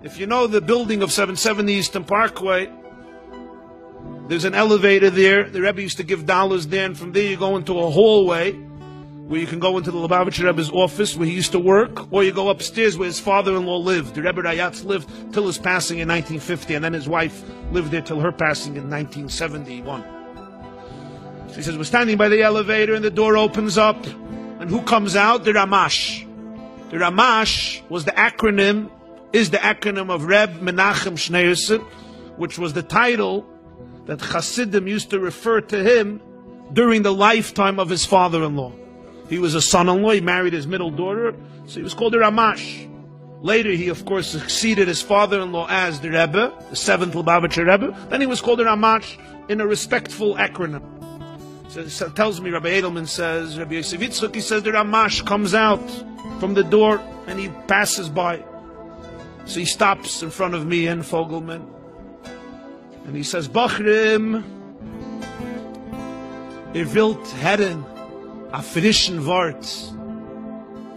If you know the building of 770 Eastern Parkway, there's an elevator there. The Rebbe used to give dollars there, and from there you go into a hallway where you can go into the Lubavitcher Rebbe's office where he used to work, or you go upstairs where his father-in-law lived. The Rebbe Rayatz lived till his passing in 1950, and then his wife lived there till her passing in 1971. So he says, we're standing by the elevator, and the door opens up, and who comes out? The Ramash. The Ramash is the acronym of Reb Menachem Schneerson, which was the title that Hasidim used to refer to him during the lifetime of his father-in-law. He was a son-in-law, he married his middle daughter, so he was called the Ramash. Later he, of course, succeeded his father-in-law as the Rebbe, the 7th Lubavitcher Rebbe. Then he was called the Ramash in a respectful acronym. So it tells me, Rabbi Edelman says, Rabbi Yosef Yitzchak, he says the Ramash comes out from the door and he passes by. So he stops in front of me and Fogelman. And he says, Bachrim, wilt herren a frischen Wort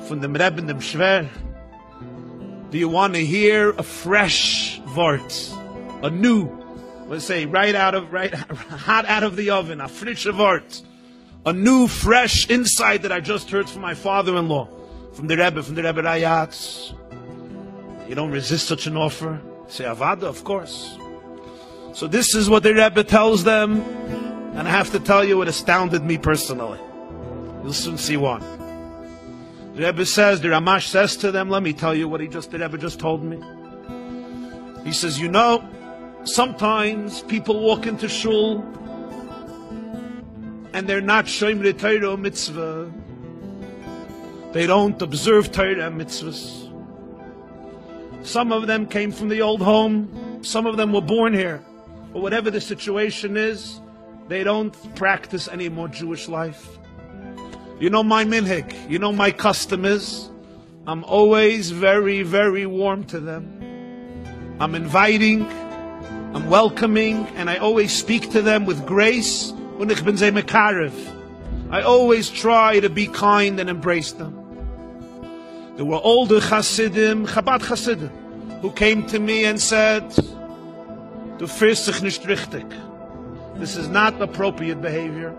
von dem Rebbe dem Schwer. Do you want to hear a fresh Wort? A new, let's say, hot out of the oven, a frische Wort. A new, fresh insight that I just heard from my father-in-law, from the Rebbe Rayatz. You don't resist such an offer. Say, Avada, of course. So this is what the Rebbe tells them, and I have to tell you, it astounded me personally. You'll soon see why. The Rebbe says, the Ramash says to them, let me tell you what the Rebbe just told me. He says, you know, sometimes people walk into shul and they're not Shomer Torah mitzvah. They don't observe Torah mitzvahs. Some of them came from the old home. Some of them were born here. But whatever the situation is, they don't practice any more Jewish life. You know my minhag, you know my custom is, I'm always very, very warm to them. I'm inviting, I'm welcoming, and I always speak to them with grace. Und ich bin sehr mekarev. I always try to be kind and embrace them. There were older Hasidim, Chabad Hasidim, who came to me and said, Du fühlst dich nicht richtig. This is not appropriate behavior.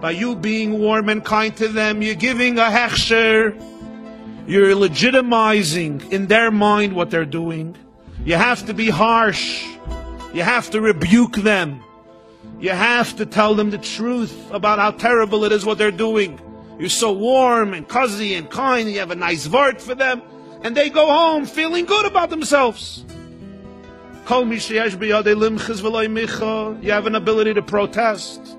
By you being warm and kind to them, you're giving a hechsher. You're legitimizing in their mind what they're doing. You have to be harsh. You have to rebuke them. You have to tell them the truth about how terrible it is what they're doing. You're so warm and cozy and kind, you have a nice word for them, and they go home feeling good about themselves. You have an ability to protest.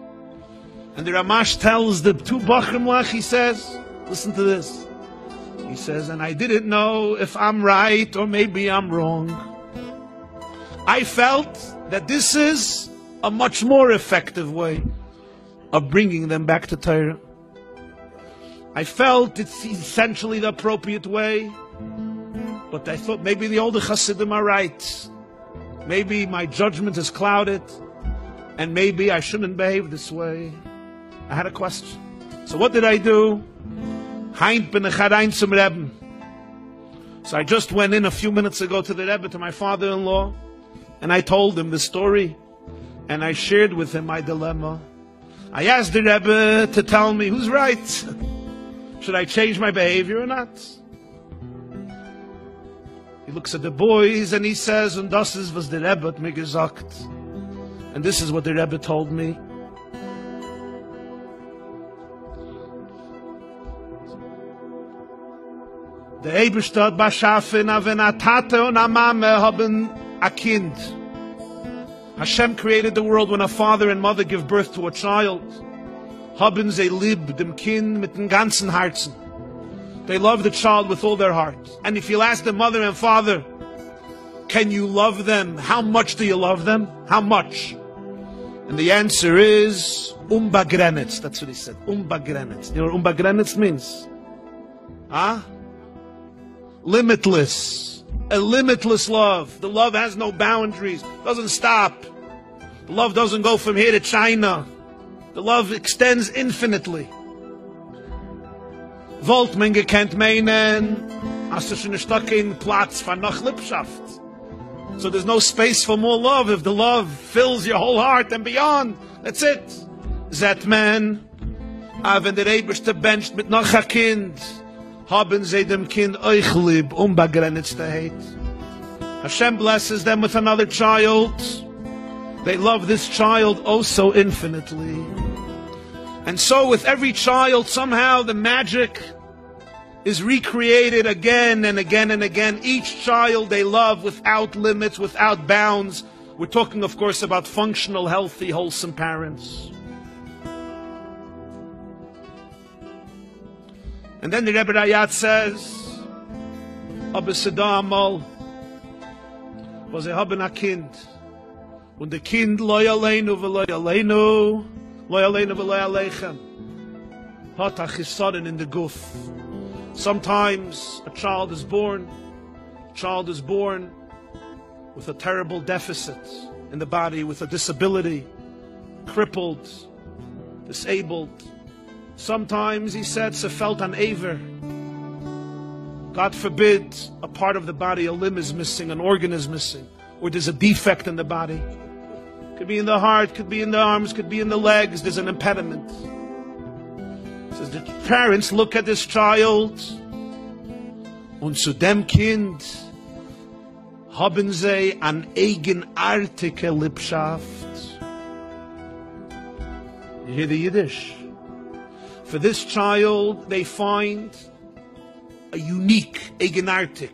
And the Ramash tells the two Bachrim Lach, he says, listen to this. He says, and I didn't know if I'm right or maybe I'm wrong. I felt that this is a much more effective way of bringing them back to Torah. I felt it's essentially the appropriate way, but I thought maybe the older Hasidim are right. Maybe my judgment is clouded, and maybe I shouldn't behave this way. I had a question. So what did I do? So I just went in a few minutes ago to the Rebbe, to my father-in-law, and I told him the story, and I shared with him my dilemma. I asked the Rebbe to tell me who's right. Should I change my behavior or not? He looks at the boys and he says, and das ist was der Rebbe hat mir gesagt. And this is what the Rebbe told me. Der Eberste hat beschaffen, wenn a Tate und a Mame haben a Kind. Hashem created the world when a father and mother give birth to a child. Haben sie lieb dem Kind mit dem ganzen Herzen. They love the child with all their heart. And if you ask the mother and father, can you love them? How much do you love them? How much? And the answer is unbegrenzt. That's what he said. Unbegrenzt. You know what unbegrenzt means? Limitless. A limitless love. The love has no boundaries. Doesn't stop. The love doesn't go from here to China. The love extends infinitely. Wollt man gekannt meinen, hast du schon ein Stock in Platz von noch Liebschaft. So there's no space for more love. If the love fills your whole heart and beyond, that's it. That man, wenn der Eberste bencht mit noch a Kind, haben sie dem Kind euch lieb, unbegrenzte Heit. Hashem blesses them with another child. They love this child oh so infinitely. And so with every child, somehow the magic is recreated again and again and again. Each child they love without limits, without bounds. We're talking, of course, about functional, healthy, wholesome parents. And then the Rebbe Rayat says, aber seda amal, was haben a Kind. Und the Kind lo aleinu v'lo aleinu, lo aleinu v'lo aleichem. Hat a chisaron in the guf. Sometimes a child is born with a terrible deficit in the body, with a disability, crippled, disabled. Sometimes, he said, se felt an aver. God forbid, a part of the body, a limb is missing, an organ is missing, or there's a defect in the body. Could be in the heart, could be in the arms, could be in the legs, there's an impediment. Says the parents look at this child, und zu dem Kind haben sie an eigenartige Liebschaft. You hear the Yiddish? For this child, they find a unique, eigenartig.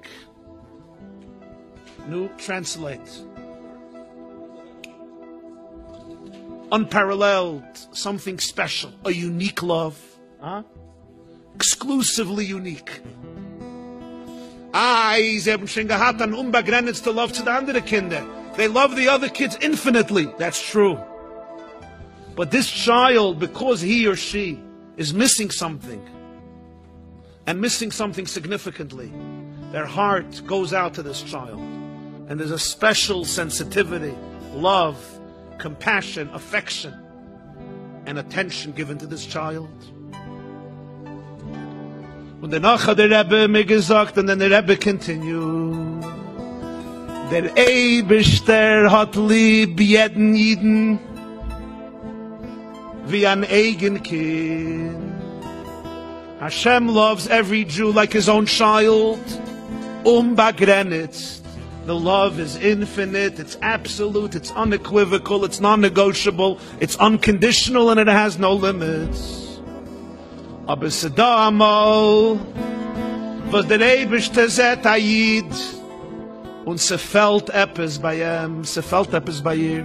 New translate. Unparalleled, something special, a unique love. Exclusively unique. Sie haben schon gehabt an unbegrenzte Love zu den anderen Kindern. They love the other kids infinitely. That's true. But this child, because he or she is missing something, and missing something significantly, their heart goes out to this child. And there's a special sensitivity, love, compassion, affection, and attention given to this child. Und danach hat der Rebbe mir gesagt, und dann der Rebbe continued, der Eibishter hat lieb jeden Jiden wie ein eigen Kind. Hashem loves every Jew like his own child. Unbegrenzt. The love is infinite, it's absolute, it's unequivocal, it's non-negotiable, it's unconditional, and it has no limits. Aber seda amal, was der Eibishter zet ayid, und se felt epis by him, se felt epis by ihr.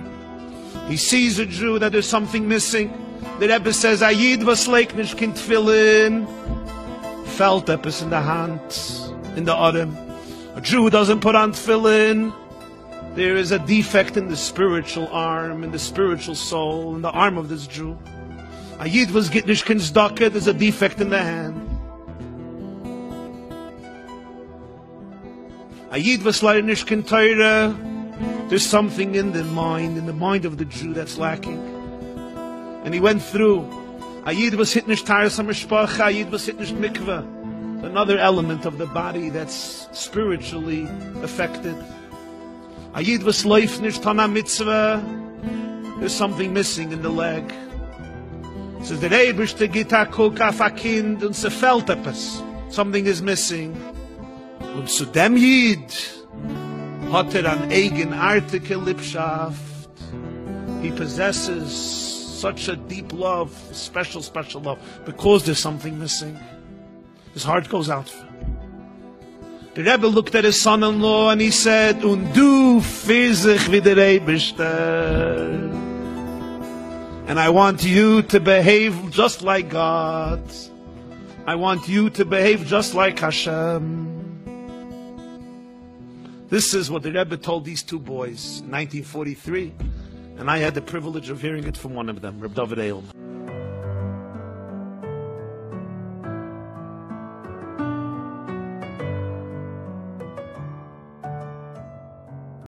He sees a Jew that there's something missing. The Rebbe says, ayid was leiknish kind tefillin, felt epis in the hand, in the arm. A Jew who doesn't put on tefillin, there is a defect in the spiritual arm, in the spiritual soul, in the arm of this Jew. A Yid was gitnish kin tzedakah, there's a defect in the hand. A Yid was learnish kin Torah, there's something in the mind of the Jew that's lacking. And he went through. A Yid was hitnish taras ha-mishpacha, a Yid was hitnish mikveh. Another element of the body that's spiritually affected. A Yid was leifnish tana mitzvah. There's something missing in the leg. So the Eibishter git a kuk auf a Kind und se felt epis. Something is missing. Und zu dem Yid hat an eigenartige Liebschaft. He possesses such a deep love, special love, because there's something missing. His heart goes out for him. The Rebbe looked at his son-in-law and he said, Und du fizich wie der Eibishter. And I want you to behave just like God. I want you to behave just like Hashem. This is what the Rebbe told these two boys in 1943. And I had the privilege of hearing it from one of them, Reb David Eilman.